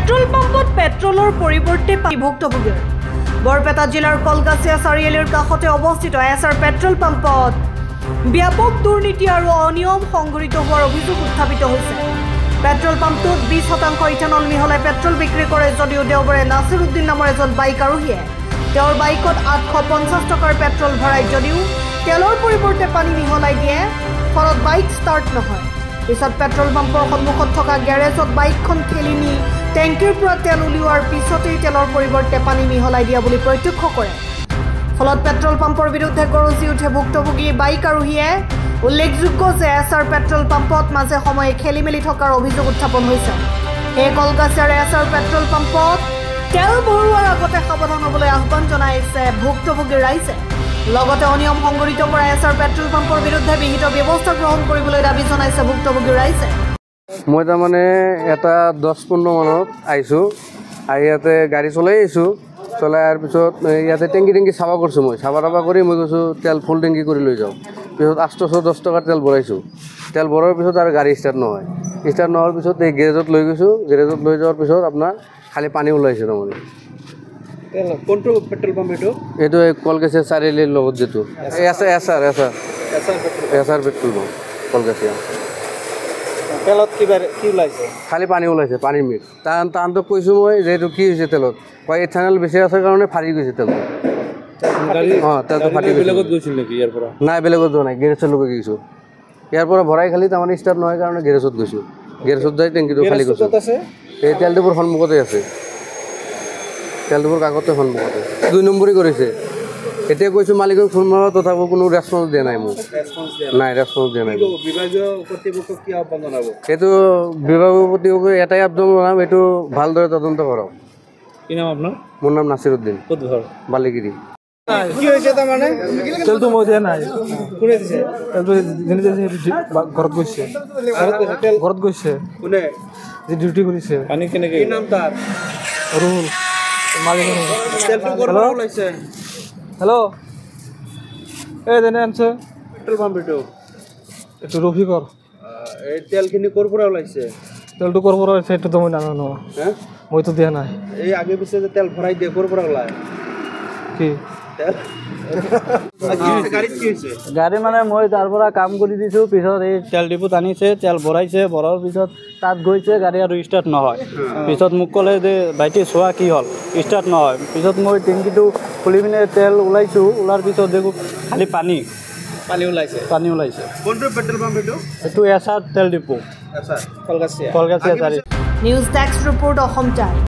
Petrol পাম্পত পেট্ৰোলৰ পৰিৱৰ্তে ভুক্তভোগী বৰপেটা জিলাৰ কলগাছিয়া চাৰিআলিৰ কাষতে অৱস্থিত এছআৰ পেট্ৰল পাম্পত ব্যাপক দুৰ্নীতি আৰু অনিয়ম সংঘটিত হোৱাৰ অভিযোগ উত্থাপিত হৈছে। পেট্ৰল পাম্পটোত 20% ইথানল মিহলাই পেট্ৰল বিক্ৰী কৰে যদিও দেওবাৰে নাছিৰুদ্দিন নামৰ এজন বাইক আৰোহীয়ে তেওঁৰ বাইকত 850 টকাৰ পেট্ৰল ভৰাই যদিও তেলৰ পৰিৱৰ্তে পানী মিহলাই দিয়ে, ফলত বাইক ষ্টাৰ্ট নহয়। পিছত পেট্ৰল পাম্পৰ সন্মুখত থকা গেৰেজত বাইকখন ঠেলি নি টেংকিৰ পৰা তেল উলিওৱাৰ পিছতেই তেলৰ পৰিৱৰ্তে পানী মিহলাই দিয়া বুলি প্ৰত্যক্ষ কৰে। ফলত পেট্ৰল পাম্পৰ বিৰুদ্ধে গৰজি উঠে ভুক্তভোগী বাইক আৰোহীয়ে। উল্লেখযোগ্য যে এছআৰ পেট্ৰল পাম্পত মাজে সময়ে খেলি মেলি থকাৰ অভিযোগ উত্থাপন হৈছে। এই কলগাছিয়াৰ এছআৰ পেট্ৰল পাম্পত তেল ভৰোৱাৰ আগতে সাৱধান হ'বলৈ আহ্বান জনাইছে ভুক্তভোগী ৰাইজে। লগতে অনিয়ম সংঘটিত কৰা এছআৰ পেট্ৰল পাম্পৰ বিৰুদ্ধে বিহিত ব্যৱস্থা গ্ৰহণ কৰিবলৈ দাবী জনাইছে ভুক্তভোগী ৰাইজে। মই তাৰমানে এটা 10-15 মানত আহিছোঁ, আহি ইয়াতে গাড়ী চলাই আহিছোঁ। চলাই অহাৰ পিছত ইয়াতে টেংকি চাফা কৰিছোঁ। মই চাফা কৰি মই কৈছোঁ তেল ফুল টেংকি কৰি লৈ যাওঁ। পিছত 810 টকাৰ তেল ভৰাইছোঁ। তেল ভৰোৱাৰ পিছত আৰু গাড়ী ষ্টাৰ্ট নহয়। ষ্টাৰ্ট নোহোৱাৰ পিছত এই গেৰেজত লৈ গৈছোঁ। গেৰেজত লৈ যোৱাৰ পিছত আপোনাৰ খালি পানী ওলাইছে। তাৰমানে কোনটো পেট্ৰল পাম্প এইটো কলগাছিয়া চাৰিআলিৰ লগত যিটো এছআৰ পেট্ৰল পাম্প কলগাছিয়া। তেলত কি ওলাইছে? খালি পানী ওলাইছে, পানীৰ মিক্স। তাহাঁতক কৈছোঁ মই যে এইটো কি হৈছে তেলত, কয় ইথানল বেছি আছে কাৰণে ফাটি গৈছে তেলটো। তেলটো ফাটি বেলেগত গৈছিল নেকি ইয়াৰ পৰা? নাই, বেলেগত যোৱা নাই, গেৰেজলৈকে গৈছোঁ। ইয়াৰ পৰা ভৰাই খালি তাৰমানে ষ্টাৰ্ট নহয় কাৰণে গেৰেজত গৈছোঁ। গেৰেজত যাই টেংকিটো খালি গৈছোঁ। এই তেলডিপুৰ সন্মুখতে আছে, তেলডিপুৰ কাষতে সন্মুখতে 2 নম্বৰী কৰিছে। এতিয়া কৈছোঁ মালিকক ফোন মাৰা, তথাপিও কোনো ৰেছপন্স দিয়া নাই মোক। নাই, ৰেছপন্স দিয়া নাই। বিভাগীয় কৰ্তৃপক্ষক কি আহ্বান জনাব? এইটো বিভাগীয় কৰ্তৃপক্ষক এটাই আহ্বান জনাম, এইটো ভালদৰে তদন্ত কৰক। কি নাম আপোনাৰ? মোৰ নাম নাছিৰুদ্দিন। ক'ত ঘৰ? বালিগিৰি। কি হৈছে তাৰমানে? তেলটো মই দিয়া নাই। কোনে দিছে? তেলটো ঘৰত গৈছে। ঘৰত গৈছে কোনে? যে ডিউটি কৰিছে। পানী কেনেকৈ? কি নাম তাৰ? ৰুল মালিক। তেলটো ক'ৰ পৰা ওলাইছে? হেল্ল', এই যেনে আনছে পেট্ৰল পাম্প এইটো ৰফিকৰ। এই তেলখিনি ক'ৰ পৰা ওলাইছে? তেলটো ক'ৰ পৰা আছে এইটোতো মই নাজানো। মইতো দিয়া নাই। এই আগে পিছে যে তেল ভৰাই দিয়ে ক'ৰ পৰা ওলায়? কি গাড়ী মানে মই তাৰ পৰা কাম কৰি দিছোঁ। পিছত এই তেল ডিপুত আনিছে, তেল ভৰাইছে, ভৰোৱাৰ পিছত তাত গৈছে, গাড়ী আৰু ষ্টাৰ্ট নহয়। পিছত মোক ক'লে যে ভাইটি চোৱা কি হ'ল, ষ্টাৰ্ট নহয়। পিছত মই টেংকিটো খুলি পিনে তেল ওলাইছোঁ। ওলাৰ পিছত দেখোঁ খালি পানী ওলাইছে। কোনটো পেট্ৰল পাম্প এইটো এছআৰ তেল ডিপু, কলগাছিয়া চাৰি। News desk report Assam time.